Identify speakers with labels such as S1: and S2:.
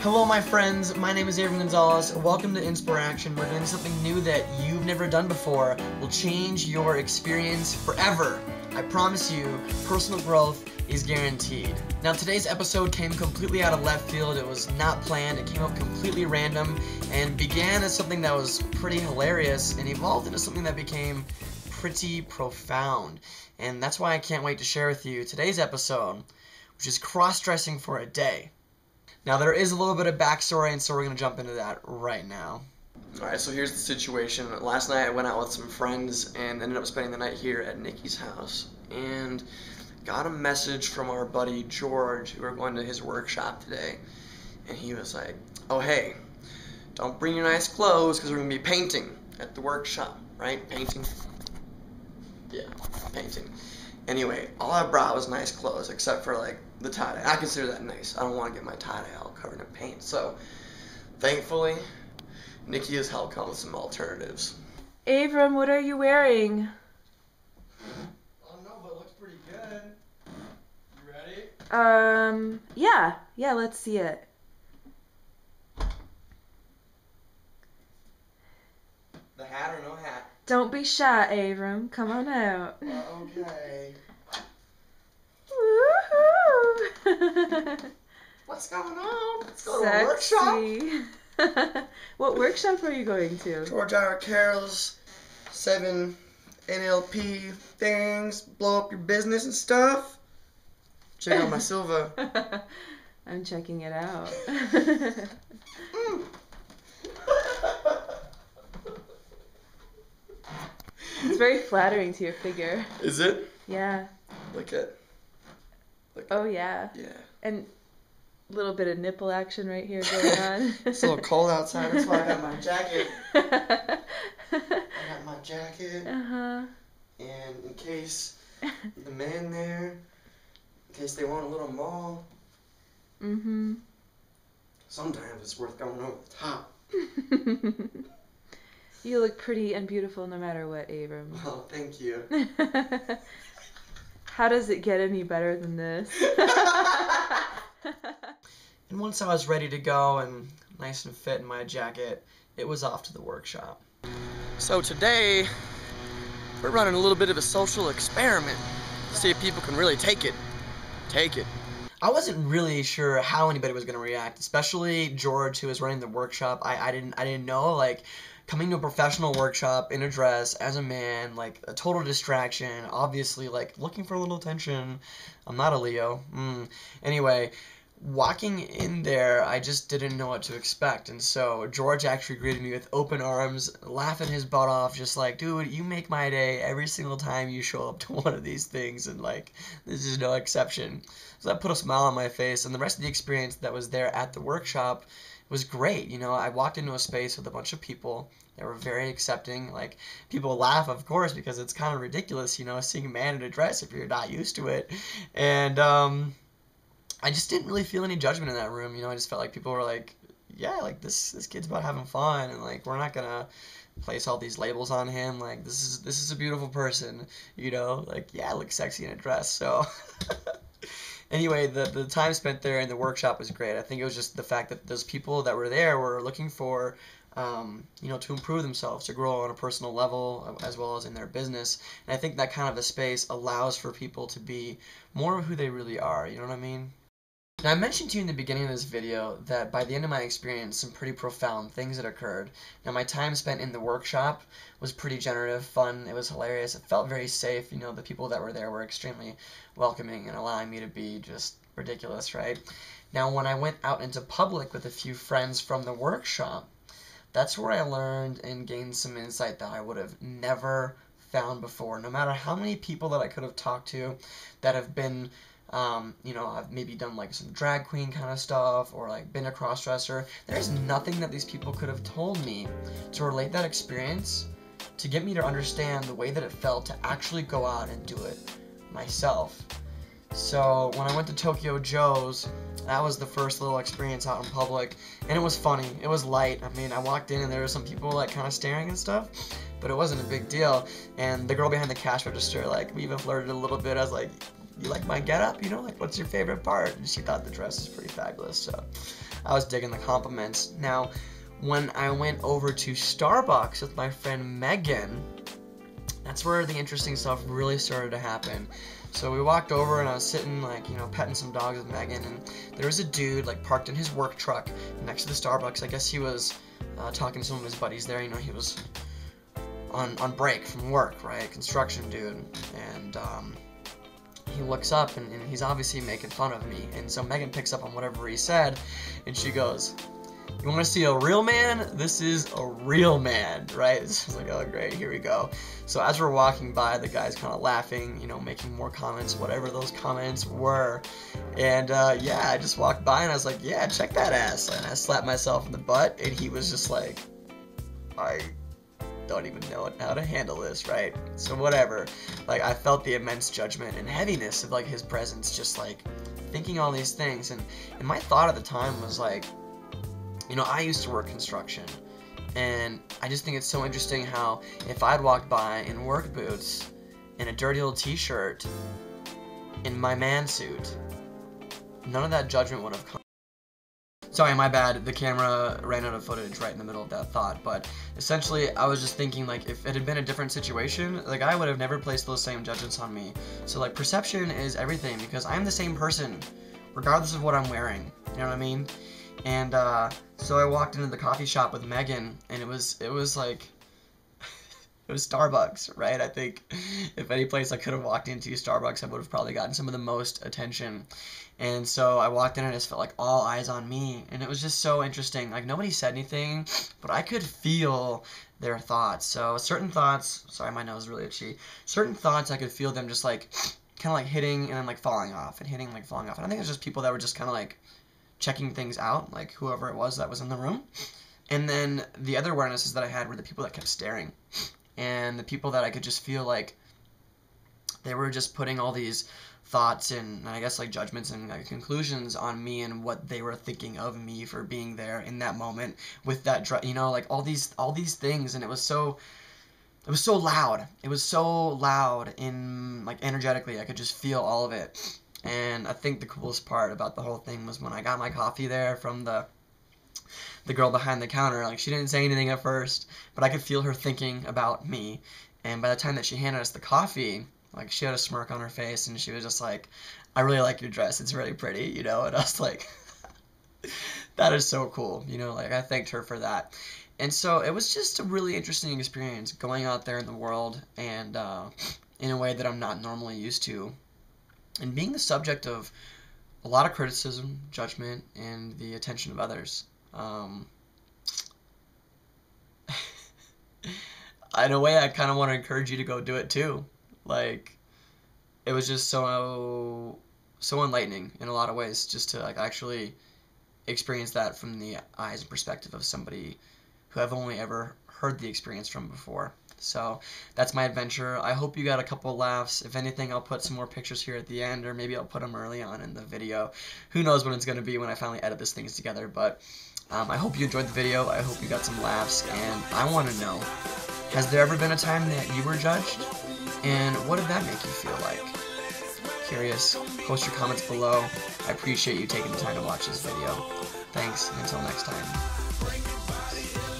S1: Hello my friends, my name is Avram Gonzales. Welcome to Inspiraction. We're doing something new that you've never done before. Will change your experience forever. I promise you, personal growth is guaranteed. Now today's episode came completely out of left field. It was not planned, it came up completely random and began as something that was pretty hilarious and evolved into something that became pretty profound. And that's why I can't wait to share with you today's episode, which is cross-dressing for a day. Now there is a little bit of backstory, and so we're going to jump into that right now. Alright, so here's the situation. Last night I went out with some friends and ended up spending the night here at Nikki's house. And got a message from our buddy George, who we're going to his workshop today. And he was like, oh hey, don't bring your nice clothes because we're going to be painting at the workshop, right? Painting? Yeah, painting. Anyway, all I brought was nice clothes, except for like the tie-dye. I consider that nice. I don't want to get my tie-dye all covered in paint. So, thankfully, Nikki has helped come with some alternatives.
S2: Avram, what are you wearing?
S1: I don't know, but it looks pretty good. You ready?
S2: Yeah, let's see it.
S1: The hat or no hat?
S2: Don't be shy, Avram. Come on out.
S1: Okay.
S2: Woohoo!
S1: What's going on? Let's go to a workshop.
S2: What workshop are you going to?
S1: George R. Carroll's 7 NLP things, blow up your business and stuff. Check out my Silva.
S2: I'm checking it out. It's very flattering to your figure.
S1: Is it?
S2: Yeah.
S1: Look at.
S2: Oh yeah.
S1: Yeah.
S2: And a little bit of nipple action right here going on.
S1: It's a little cold outside, that's why I got my jacket. I got my jacket.
S2: Uh-huh.
S1: And in case the man there, in case they want a little more.
S2: Mm-hmm.
S1: Sometimes it's worth going over the top.
S2: You look pretty and beautiful no matter what, Avram.
S1: Oh, thank you.
S2: How does it get any better than this?
S1: And once I was ready to go and nice and fit in my jacket, it was off to the workshop. So today, we're running a little bit of a social experiment to see if people can really take it. Take it. I wasn't really sure how anybody was going to react, especially George, who was running the workshop. I didn't know, like, coming to a professional workshop in a dress as a man, like a total distraction, obviously like looking for a little attention. I'm not a Leo. Anyway, walking in there, I just didn't know what to expect, and so George actually greeted me with open arms, laughing his butt off, just like, dude, you make my day every single time you show up to one of these things, and like, this is no exception. So that put a smile on my face, and the rest of the experience that was there at the workshop was great. You know, I walked into a space with a bunch of people that were very accepting. Like, people laugh, of course, because it's kind of ridiculous, you know, seeing a man in a dress if you're not used to it. And I just didn't really feel any judgment in that room. You know, I just felt like people were like, yeah, like this kid's about having fun, and like we're not gonna place all these labels on him. Like, this is a beautiful person, you know, like, yeah, I look sexy in a dress. So anyway, the time spent there in the workshop was great. I think it was just the fact that those people that were there were looking for, you know, to improve themselves, to grow on a personal level as well as in their business. And I think that kind of a space allows for people to be more of who they really are, you know what I mean? Now, I mentioned to you in the beginning of this video that by the end of my experience, some pretty profound things had occurred. Now, my time spent in the workshop was pretty generative, fun, it was hilarious, it felt very safe. You know, the people that were there were extremely welcoming and allowing me to be just ridiculous, right? Now, when I went out into public with a few friends from the workshop, that's where I learned and gained some insight that I would have never found before. No matter how many people that I could have talked to that have been you know, I've maybe done like some drag queen kind of stuff or like been a cross-dresser. There's nothing that these people could have told me to relate that experience to get me to understand the way that it felt to actually go out and do it myself. So when I went to Tokyo Joe's, that was the first little experience out in public, and it was funny. It was light. I mean, I walked in and there were some people like kind of staring and stuff, but it wasn't a big deal. And the girl behind the cash register, like, we even flirted a little bit. I was like, you like my getup? You know, like, what's your favorite part? And she thought the dress was pretty fabulous. So I was digging the compliments. Now, when I went over to Starbucks with my friend Megan, that's where the interesting stuff really started to happen. So we walked over and I was sitting, like, you know, petting some dogs with Megan, and there was a dude, like, parked in his work truck next to the Starbucks. I guess he was talking to some of his buddies there. You know, he was on break from work, right? Construction dude. And he looks up and he's obviously making fun of me. And so Megan picks up on whatever he said, and she goes, "You want to see a real man? This is a real man," right? So I was like, oh, great, here we go. So as we're walking by, the guy's kind of laughing, you know, making more comments, whatever those comments were. And yeah, I just walked by and I was like, yeah, check that ass. And I slapped myself in the butt, and he was just like, I don't even know how to handle this, right? So whatever. Like, I felt the immense judgment and heaviness of, like, his presence, just, like, thinking all these things. And my thought at the time was, like, you know, I used to work construction, and I just think it's so interesting how if I'd walked by in work boots, in a dirty old t-shirt, in my man suit, none of that judgment would have come. Sorry, my bad, the camera ran out of footage right in the middle of that thought, but essentially I was just thinking, like, if it had been a different situation, like, I would have never placed those same judgments on me. So, like, perception is everything, because I'm the same person, regardless of what I'm wearing, you know what I mean? And so I walked into the coffee shop with Megan, and it was like, it was Starbucks, right? I think if any place I could have walked into, Starbucks, I would have probably gotten some of the most attention. And so I walked in and I just felt like all eyes on me, and it was just so interesting. Like, nobody said anything, but I could feel their thoughts. So certain thoughts, sorry, my nose is really itchy. Certain thoughts, I could feel them just like, kind of like hitting and then like falling off, and hitting and like falling off. And I think it was just people that were just kind of like checking things out, like whoever it was that was in the room. And then the other awarenesses that I had were the people that kept staring, and the people that I could just feel like they were just putting all these thoughts and I guess like judgments and like conclusions on me and what they were thinking of me for being there in that moment with that, you know, like all these things. And it was so loud. It was so loud in, like, energetically. I could just feel all of it. And I think the coolest part about the whole thing was when I got my coffee there from the girl behind the counter. Like, she didn't say anything at first, but I could feel her thinking about me. And by the time that she handed us the coffee, like, she had a smirk on her face, and she was just like, "I really like your dress. It's really pretty," you know? And I was like, that is so cool, you know? Like, I thanked her for that. And so it was just a really interesting experience going out there in the world and in a way that I'm not normally used to, and being the subject of a lot of criticism, judgment, and the attention of others. In a way, I kind of want to encourage you to go do it too. Like, it was just so enlightening in a lot of ways, just to, like, actually experience that from the eyes and perspective of somebody who I've only ever heard the experience from before. So that's my adventure. I hope you got a couple laughs. If anything, I'll put some more pictures here at the end, or maybe I'll put them early on in the video. Who knows when it's going to be when I finally edit this things together, but I hope you enjoyed the video. I hope you got some laughs, and I want to know, has there ever been a time that you were judged? And what did that make you feel like? Curious. Post your comments below. I appreciate you taking the time to watch this video. Thanks, and until next time.